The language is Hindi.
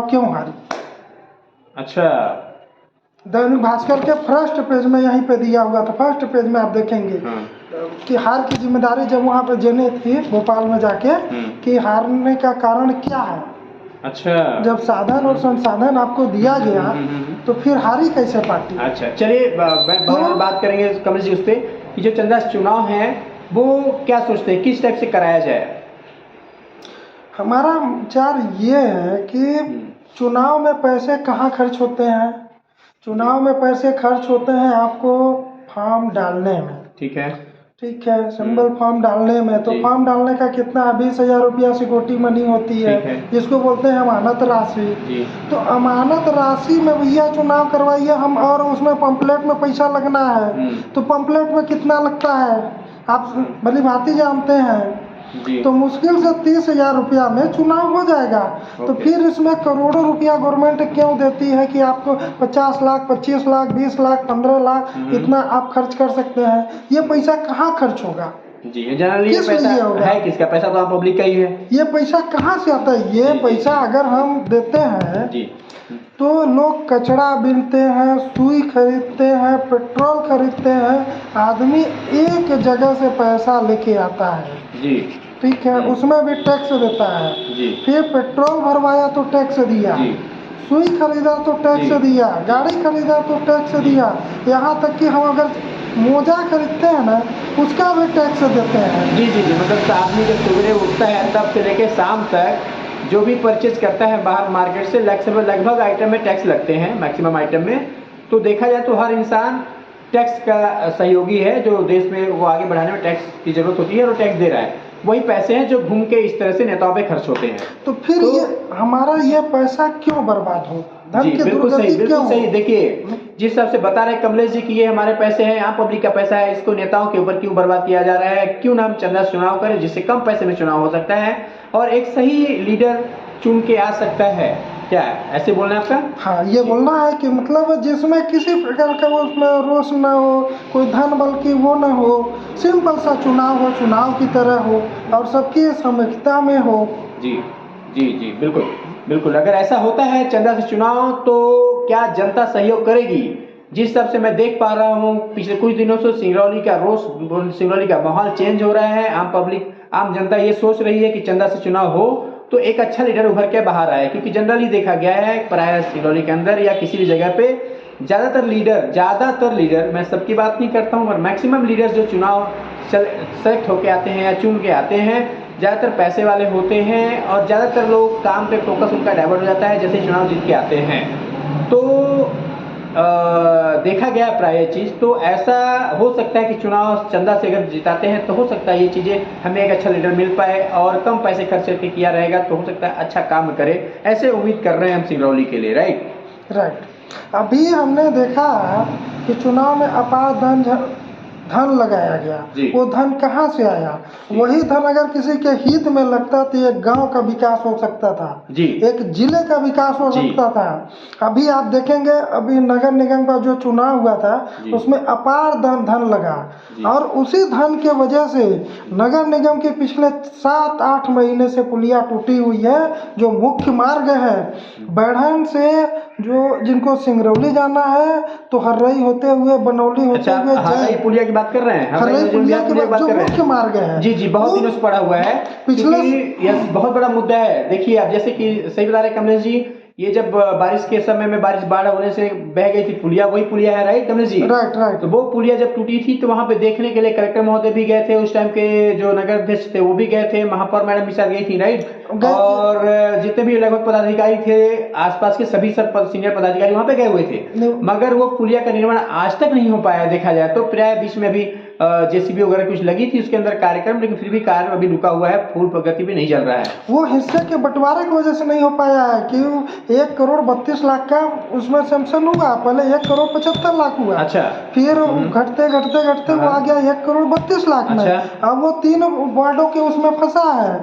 क्यों हारी। अच्छा, दैनिक भास्कर के फर्स्ट पेज में यहीं पे दिया हुआ था। फर्स्ट पेज में आप देखेंगे कि हार की जिम्मेदारी जब वहाँ पे जने थी भोपाल में जाके कि हारने का कारण क्या है। अच्छा, जब साधन और संसाधन आपको दिया गया तो फिर हारी कैसे पार्टी। अच्छा, चलिए बात करेंगे कमल जी उस पे कि जो चंदा चुनाव है वो क्या सोचते हैं, किस टाइप से कराया जाए। हमारा विचार ये है कि चुनाव में पैसे कहाँ खर्च होते हैं। चुनाव में पैसे खर्च होते हैं आपको फॉर्म डालने में। ठीक है, ठीक है, सिंबल फॉर्म डालने में। तो फॉर्म डालने का कितना 20,000 रुपया सिक्योरिटी मनी होती है, जिसको बोलते हैं अमानत राशि। तो अमानत राशि में भैया चुनाव करवाइए हम, और उसमें पंपलेट में पैसा लगना है। तो पंपलेट में कितना लगता है आप भली भांति जानते हैं। तो मुश्किल से 30,000 रुपया में चुनाव हो जाएगा। तो फिर इसमें करोड़ों रुपया गवर्नमेंट क्यों देती है कि आपको 50 लाख 25 लाख 20 लाख 15 लाख इतना आप खर्च कर सकते हैं। ये पैसा कहाँ खर्च होगा जी, जनरली ये पैसा है किसका? पैसा तो आप पब्लिक का ही है। ये पैसा कहाँ से आता है। ये पैसा अगर हम देते हैं तो लोग कचरा बीनते हैं, सुई खरीदते हैं, पेट्रोल खरीदते हैं। आदमी एक जगह से पैसा लेके आता है जी, ठीक है, उसमें भी टैक्स देता है जी। फिर पेट्रोल भरवाया तो टैक्स दिया, सुई खरीदा तो टैक्स दिया, गाड़ी खरीदा तो टैक्स दिया, यहाँ तक कि हम अगर मोजा खरीदते हैं ना उसका भी टैक्स देते हैं। जी जी जी, मतलब आदमी जब सुबह उठता है तब से लेके शाम तक जो भी परचेज करता है बाहर मार्केट से लगभग आइटम में टैक्स लगते हैं, मैक्सिमम आइटम में। तो देखा जाए तो हर इंसान टैक्स का सहयोगी है, जो देश में वो आगे बढ़ाने में टैक्स की जरूरत होती है और टैक्स दे रहा है। वही पैसे हैं जो घूम के इस तरह से नेताओं पे खर्च होते हैं। तो फिर ये हमारा ये पैसा क्यों बर्बाद हो, धन की बिल्कुल सही, दुर्गति बिल्कुल क्यों। सही। देखिए जिस हिसाब से बता रहे कमलेश जी कि ये हमारे पैसे हैं, आम पब्लिक का पैसा है, इसको नेताओं के ऊपर क्यों बर्बाद किया जा रहा है। क्यों ना हम चंदा चुनाव करें जिससे कम पैसे में चुनाव हो सकता है और एक सही लीडर चुन के आ सकता है। क्या ऐसे बोलना है आपका? हाँ, ये बोलना है कि मतलब जिसमें किसी प्रकार का वो उसमें रोष ना हो, कोई धन बल की वो ना हो, सिंपल सा चुनाव हो, चुनाव की तरह हो और सबकी समझता में हो। जी जी जी, बिल्कुल बिल्कुल। अगर ऐसा होता है चंदा से चुनाव तो क्या जनता सहयोग करेगी? जिस हिसाब से मैं देख पा रहा हूँ पिछले कुछ दिनों से सिंगरौली का सिंगरौली का माहौल चेंज हो रहा है। आम जनता ये सोच रही है कि चंदा से चुनाव हो तो एक अच्छा लीडर उभर के बाहर आए, क्योंकि जनरली देखा गया है प्राय सिंगरौली के अंदर या किसी भी जगह पे ज़्यादातर लीडर मैं सबकी बात नहीं करता हूँ, पर मैक्सिमम लीडर जो चुनाव सेलेक्ट होके आते हैं या चुन के आते हैं ज़्यादातर पैसे वाले होते हैं और ज़्यादातर लोग काम पे फोकस उनका डाइवर्ट हो जाता है जैसे चुनाव जीत के आते हैं। तो देखा गया प्राय चीज़। तो ऐसा हो सकता है कि चुनाव चंदा से अगर जिताते हैं तो हो सकता है ये चीज़ें हमें एक अच्छा लीडर मिल पाए और कम पैसे खर्च करके किया रहेगा तो हो सकता है अच्छा काम करे। ऐसे उम्मीद कर रहे हैं हम सिंगरौली के लिए। राइट। अभी हमने देखा कि चुनाव में अपार धन लगाया गया। वो धन कहाँ से आया? वही धन अगर किसी के हित में लगता तो एक गांव का विकास हो सकता था, एक जिले का विकास हो सकता था। अभी आप देखेंगे अभी नगर निगम का जो चुनाव हुआ था उसमें अपार धन लगा और उसी धन के वजह से नगर निगम के पिछले 7-8 महीने से पुलिया टूटी हुई है। जो मुख्य मार्ग है बैढ़न से जिनको सिंगरौली जाना है तो हर्रई होते हुए बनौली होते हुए पुलिया की बात कर रहे हैं, हर्रई पुलिया की बात जो मुख्य मार्ग है। जी जी, बहुत दिनों से पड़ा हुआ है पिछले, यह बहुत बड़ा मुद्दा है। देखिए आप जैसे कि सही बता रहे कमलेश जी, ये जब बारिश के समय में बाढ़ होने से बह गई थी पुलिया, वही पुलिया है राइट कमलेश जी? राइट। तो वो पुलिया जब टूटी थी तो वहाँ पे देखने के लिए कलेक्टर महोदय भी गए थे, उस टाइम के जो नगर अध्यक्ष थे वो भी गए थे, महापौर मैडम भी साथ गई थी राइट, और जितने भी लगभग पदाधिकारी थे आसपास के सभी सीनियर पदाधिकारी वहाँ पे गए हुए थे। मगर वो पुलिया का निर्माण आज तक नहीं हो पाया देखा जाए तो। प्राय बीच में भी जेसीबी वगैरह कुछ लगी थी उसके अंदर कार्यक्रम, लेकिन फिर भी कार्य अभी रुका हुआ है, फुल प्रगति भी नहीं चल रहा है। वो हिस्से के बंटवारे की वजह से नहीं हो पाया है कि 1,32,00,000 का उसमें सैंक्शन हुआ, पहले 1,75,00,000 हुआ। अच्छा। फिर घटते वो आ गया 1,32,00,000 में। अब वो 3 वार्डों के उसमें फंसा है।